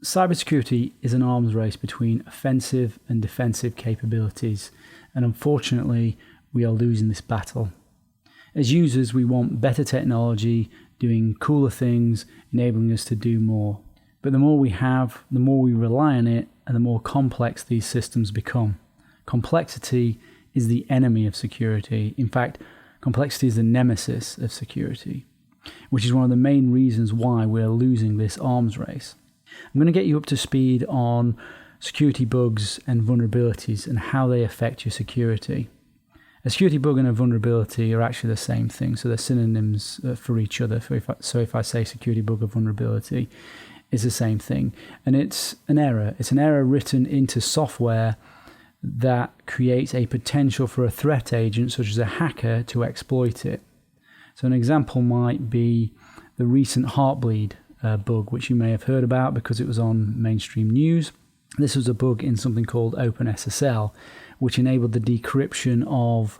Cybersecurity is an arms race between offensive and defensive capabilities, and unfortunately, we are losing this battle. As users, we want better technology, doing cooler things, enabling us to do more. But the more we have, the more we rely on it, and the more complex these systems become. Complexity is the enemy of security. In fact, complexity is the nemesis of security, which is one of the main reasons why we're losing this arms race. I'm going to get you up to speed on security bugs and vulnerabilities and how they affect your security. A security bug and a vulnerability are actually the same thing, so they're synonyms for each other. So if I say security bug or vulnerability, it's the same thing. And it's an error. It's an error written into software that creates a potential for a threat agent, such as a hacker, to exploit it. So an example might be the recent Heartbleed bug, which you may have heard about because it was on mainstream news. This was a bug in something called OpenSSL, which enabled the decryption of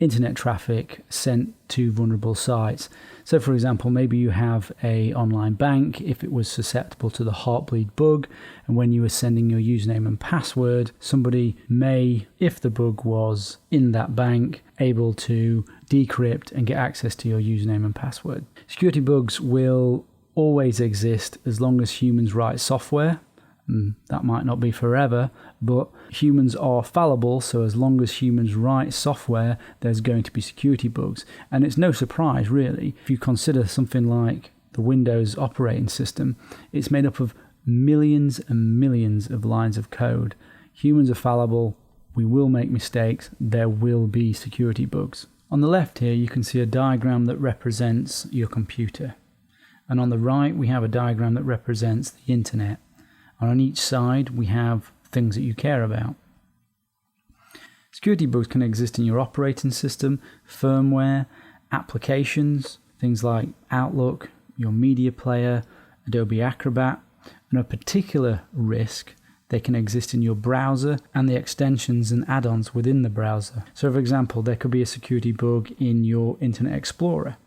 internet traffic sent to vulnerable sites. So for example, maybe you have an online bank. If it was susceptible to the Heartbleed bug, and when you were sending your username and password, somebody may, if the bug was in that bank, able to decrypt and get access to your username and password. Security bugs will always exist as long as humans write software. That might not be forever, but humans are fallible, so as long as humans write software, there's going to be security bugs. And it's no surprise, really, if you consider something like the Windows operating system. It's made up of millions and millions of lines of code. Humans are fallible, we will make mistakes, there will be security bugs. On the left here, you can see a diagram that represents your computer. And on the right, we have a diagram that represents the internet. And on each side, we have things that you care about. Security bugs can exist in your operating system, firmware, applications, things like Outlook, your media player, Adobe Acrobat, and a particular risk, they can exist in your browser and the extensions and add-ons within the browser. So for example, there could be a security bug in your Internet Explorer.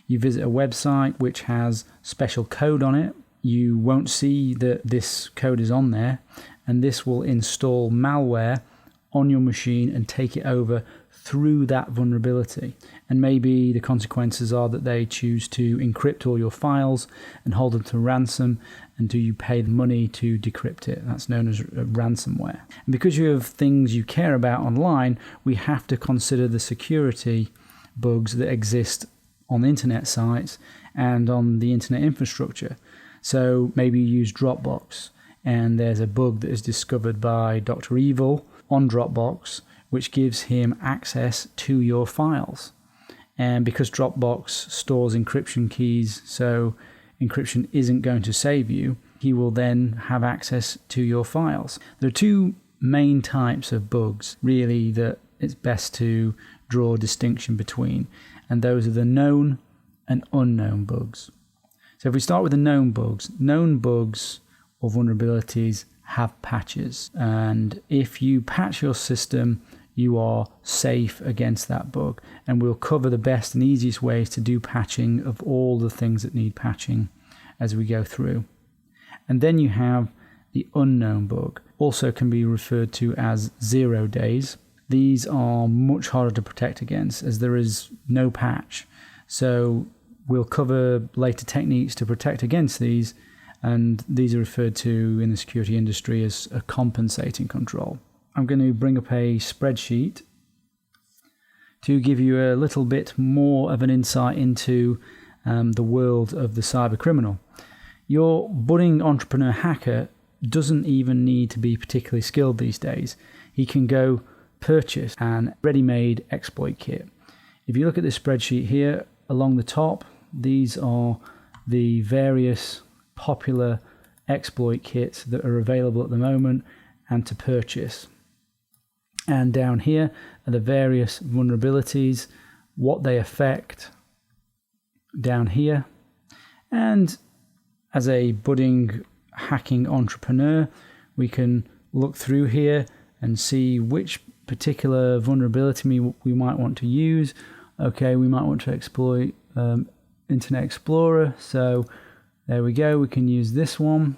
You visit a website which has special code on it. You won't see that this code is on there, and this will install malware on your machine and take it over through that vulnerability. And maybe the consequences are that they choose to encrypt all your files and hold them to ransom, and do you pay the money to decrypt it? That's known as ransomware. And because you have things you care about online, we have to consider the security bugs that exist on internet sites and on the internet infrastructure. So maybe you use Dropbox, and there's a bug that is discovered by Dr. Evil on Dropbox, which gives him access to your files. And because Dropbox stores encryption keys, so encryption isn't going to save you, he will then have access to your files. There are two main types of bugs, really, that it's best to draw a distinction between, and those are the known and unknown bugs. So if we start with the known bugs or vulnerabilities have patches. And if you patch your system, you are safe against that bug. And we'll cover the best and easiest ways to do patching of all the things that need patching as we go through. And then you have the unknown bug, also can be referred to as 0 days. These are much harder to protect against as there is no patch. So we'll cover later techniques to protect against these, and these are referred to in the security industry as a compensating control. I'm going to bring up a spreadsheet to give you a little bit more of an insight into the world of the cyber criminal. Your budding entrepreneur hacker doesn't even need to be particularly skilled these days. He can go purchase an ready-made exploit kit. If you look at this spreadsheet here, along the top, these are the various popular exploit kits that are available at the moment and to purchase. And down here are the various vulnerabilities, what they affect down here. And as a budding hacking entrepreneur, we can look through here and see which particular vulnerability we might want to use. Okay, we might want to exploit Internet Explorer, so there we go, we can use this one.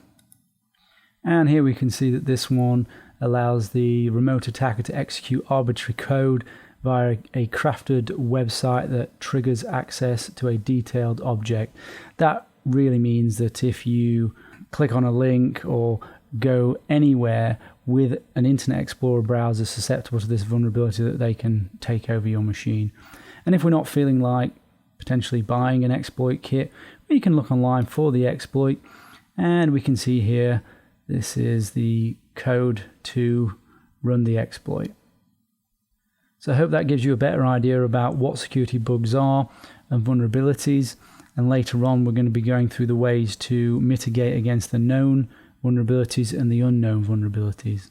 And here we can see that this one allows the remote attacker to execute arbitrary code via a crafted website that triggers access to a detailed object. That really means that if you click on a link or go anywhere with an Internet Explorer browser susceptible to this vulnerability, that they can take over your machine. And if we're not feeling like potentially buying an exploit kit, we can look online for the exploit, and we can see here this is the code to run the exploit. So I hope that gives you a better idea about what security bugs are and vulnerabilities, and later on we're going to be going through the ways to mitigate against the known vulnerabilities and the unknown vulnerabilities.